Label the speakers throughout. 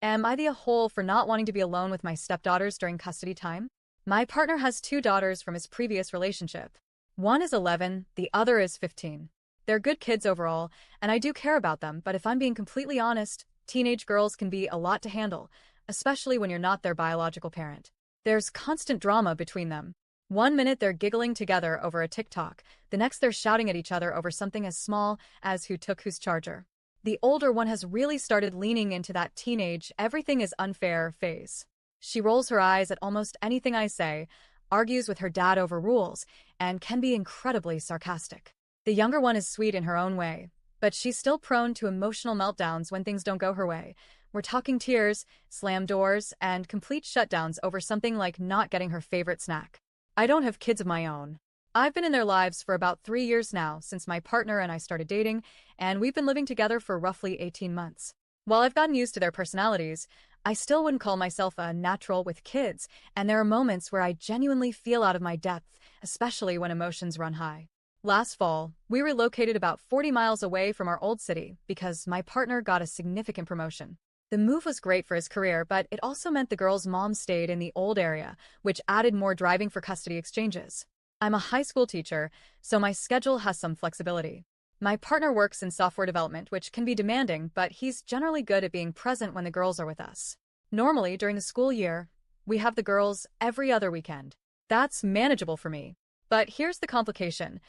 Speaker 1: Am I the a-hole for not wanting to be alone with my stepdaughters during custody time? My partner has two daughters from his previous relationship. One is 11, the other is 15. They're good kids overall, and I do care about them, but if I'm being completely honest, teenage girls can be a lot to handle, especially when you're not their biological parent. There's constant drama between them. One minute they're giggling together over a TikTok, the next they're shouting at each other over something as small as who took whose charger. The older one has really started leaning into that teenage everything is unfair phase. She rolls her eyes at almost anything I say, argues with her dad over rules, and can be incredibly sarcastic. The younger one is sweet in her own way, but she's still prone to emotional meltdowns when things don't go her way. We're talking tears, slam doors, and complete shutdowns over something like not getting her favorite snack. I don't have kids of my own. I've been in their lives for about 3 years now since my partner and I started dating, and we've been living together for roughly 18 months. While I've gotten used to their personalities, I still wouldn't call myself a natural with kids, and there are moments where I genuinely feel out of my depth, especially when emotions run high. Last fall, we relocated about 40 miles away from our old city because my partner got a significant promotion. The move was great for his career, but it also meant the girl's mom stayed in the old area, which added more driving for custody exchanges. I'm a high school teacher, so my schedule has some flexibility. My partner works in software development, which can be demanding, but he's generally good at being present when the girls are with us. Normally, during the school year, we have the girls every other weekend. That's manageable for me. But here's the complication.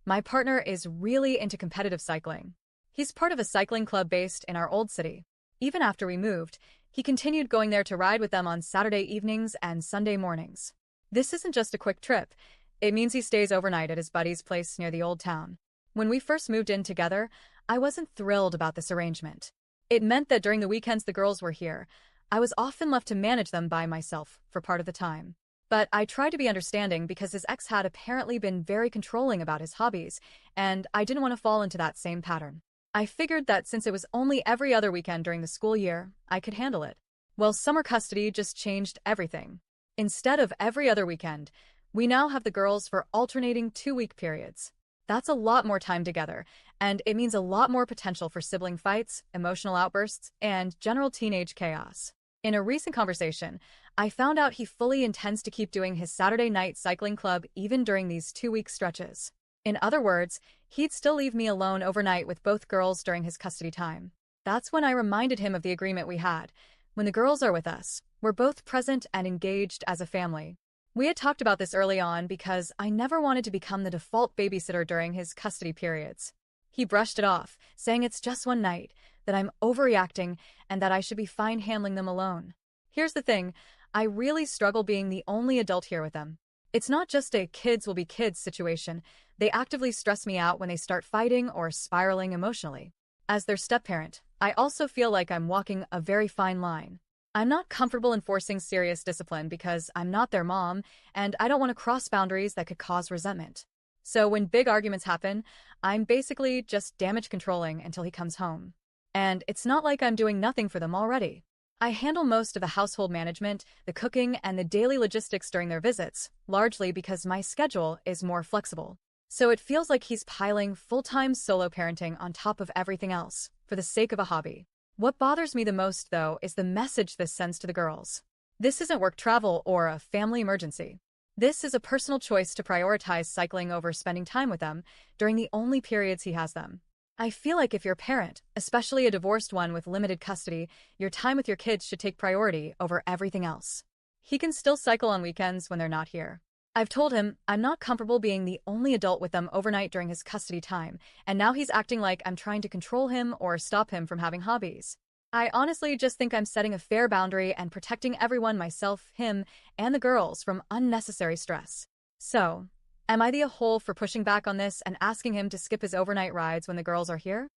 Speaker 1: My partner is really into competitive cycling. He's part of a cycling club based in our old city. Even after we moved, he continued going there to ride with them on Saturday evenings and Sunday mornings. This isn't just a quick trip. It means he stays overnight at his buddy's place near the old town. When we first moved in together, I wasn't thrilled about this arrangement. It meant that during the weekends the girls were here, I was often left to manage them by myself for part of the time. But I tried to be understanding because his ex had apparently been very controlling about his hobbies, and I didn't want to fall into that same pattern. I figured that since it was only every other weekend during the school year, I could handle it. Well, summer custody just changed everything. Instead of every other weekend, we now have the girls for alternating 2-week periods. That's a lot more time together, and it means a lot more potential for sibling fights, emotional outbursts, and general teenage chaos. In a recent conversation, I found out he fully intends to keep doing his Saturday night cycling club even during these 2-week stretches. In other words, he'd still leave me alone overnight with both girls during his custody time. That's when I reminded him of the agreement we had. When the girls are with us, we're both present and engaged as a family. We had talked about this early on because I never wanted to become the default babysitter during his custody periods. He brushed it off, saying it's just one night, that I'm overreacting, and that I should be fine handling them alone. Here's the thing, I really struggle being the only adult here with them. It's not just a kids will be kids situation, they actively stress me out when they start fighting or spiraling emotionally. As their step-parent, I also feel like I'm walking a very fine line. I'm not comfortable enforcing serious discipline because I'm not their mom, and I don't want to cross boundaries that could cause resentment. So when big arguments happen, I'm basically just damage controlling until he comes home. And it's not like I'm doing nothing for them already. I handle most of the household management, the cooking, and the daily logistics during their visits, largely because my schedule is more flexible. So it feels like he's piling full-time solo parenting on top of everything else, for the sake of a hobby. What bothers me the most, though, is the message this sends to the girls. This isn't work travel or a family emergency. This is a personal choice to prioritize cycling over spending time with them during the only periods he has them. I feel like if you're a parent, especially a divorced one with limited custody, your time with your kids should take priority over everything else. He can still cycle on weekends when they're not here. I've told him I'm not comfortable being the only adult with them overnight during his custody time, and now he's acting like I'm trying to control him or stop him from having hobbies. I honestly just think I'm setting a fair boundary and protecting everyone, myself, him, and the girls from unnecessary stress. So, am I the a-hole for pushing back on this and asking him to skip his overnight rides when the girls are here?